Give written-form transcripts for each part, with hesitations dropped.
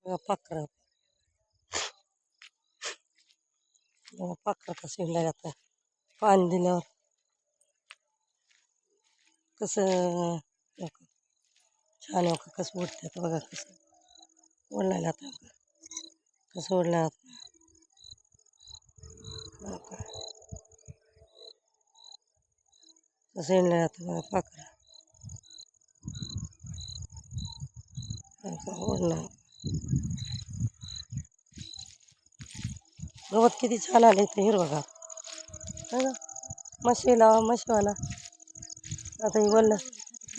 पाखरं पाखरं कसं हिंडलं जातं पाणी दिल्यावर कसं छान आहे का कसं उडतात बघा कसं ओढलं जातं कसं ओढलं जातं कसं हिंडलं जातं बघा पाखरं ओढणं गवत किती छान आलं इथं हिरवगार बघा म्हशी लावा म्हशीवाला आता ही बोललं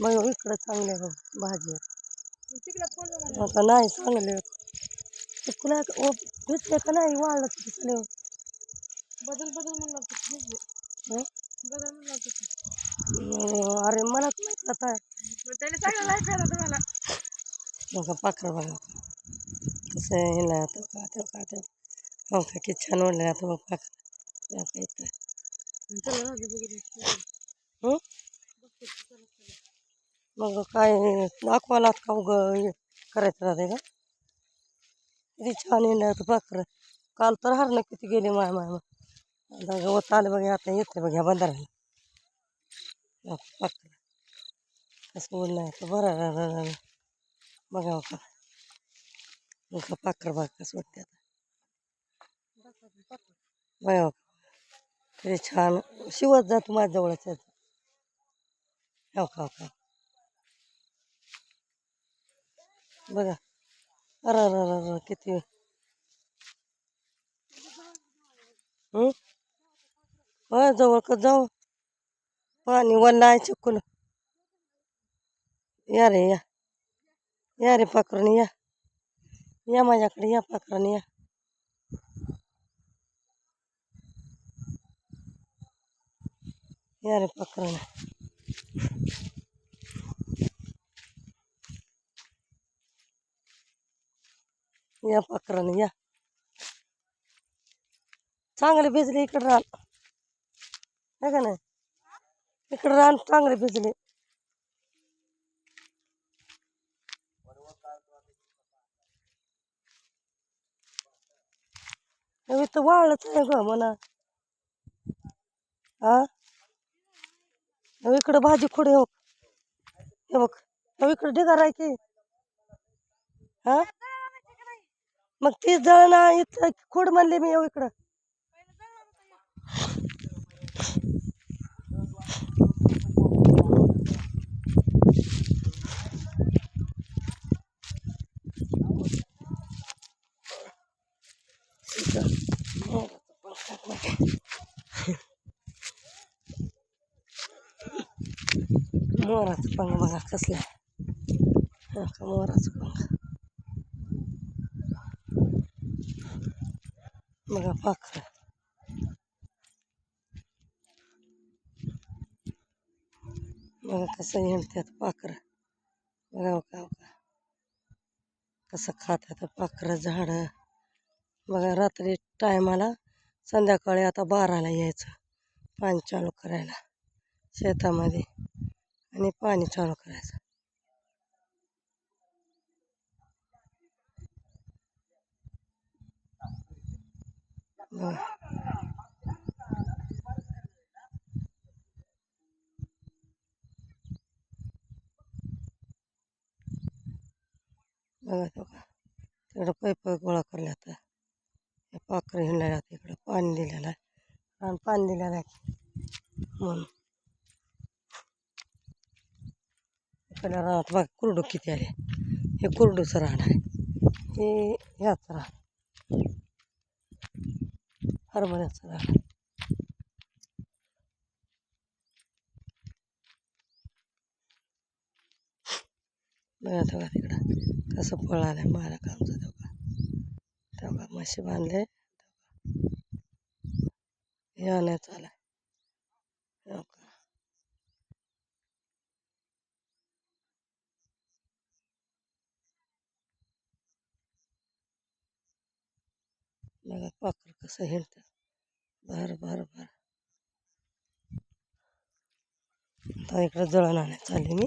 मग इकडं चांगले बघ भाजी आता नाही चांगले तुला भेटले का नाही वाळलं किती चालले बदल बदल म्हणला अरे मलाच माहित आता तुम्हाला बघा पाखरं बघा कसं हिला का ते का ते हो का किती छान ओढलं जातं मग पाखरं इथं मग काय दाखवायला का उग करायचं राहते का किती छान येणं होतं पाखरं काल तर हरणं किती गेली माय माय मग आता गवत आलं बघा आता येते बघ ह्या बंधाराला पाखरं कसं ओढलं जातं बरं बघा का मग पाखरं बघा कसं वाटते आता बघा किती छान शिवत जातो माझ्या जवळच हो का का बघा अरे अरे किती जवळ का जाऊ पाणी वल्ला आहे चिकूल या रे या रे पाखराने या माझ्याकडे या पाखराने या रे पाखराने या पाखराने या चांगले भिजले इकडे रान आहे का नाही इकडे रान चांगले भिजले तर वाळलंच आहे ग म्हणा हा इकडं भाजी खुडे हो हे बघ इकडं ढिगार आहे की हा मग ती जळण इथं खुड म्हणले मी येऊ इकडं मोराचं पंग बघा कसलं मोराचं पंग बघा पाखरं बघा कसं हिंडतात पाखरं बघा का कसं खातात पाखरं झाडं बघा रात्री टायमाला संध्याकाळी आता 12ला यायचं पाणी चालू करायला शेतामध्ये आणि पाणी चालू करायचं बघा तो का तिकडं पैप गोळा करले आता हे पाखरं हिंडल्या जाते इकडं पाणी दिलेलं आहे आणि पाणी दिलेलं आहे म्हणून इकडल्या रानात बघा कुरडू किती आले हे कुरडूचं रान आहे हे ह्याचं रान हरभऱ्याचं रान बघा तेव्हा तिकडं कसं फळ आलं आहे मालक आमचं तेव्हा तेव्हा म्हशी बांधले हे आणायचं आलं हो का बघा पाखरं कसं हिंडतं भर भर भर आता इकडं जळण आणायचं आले मी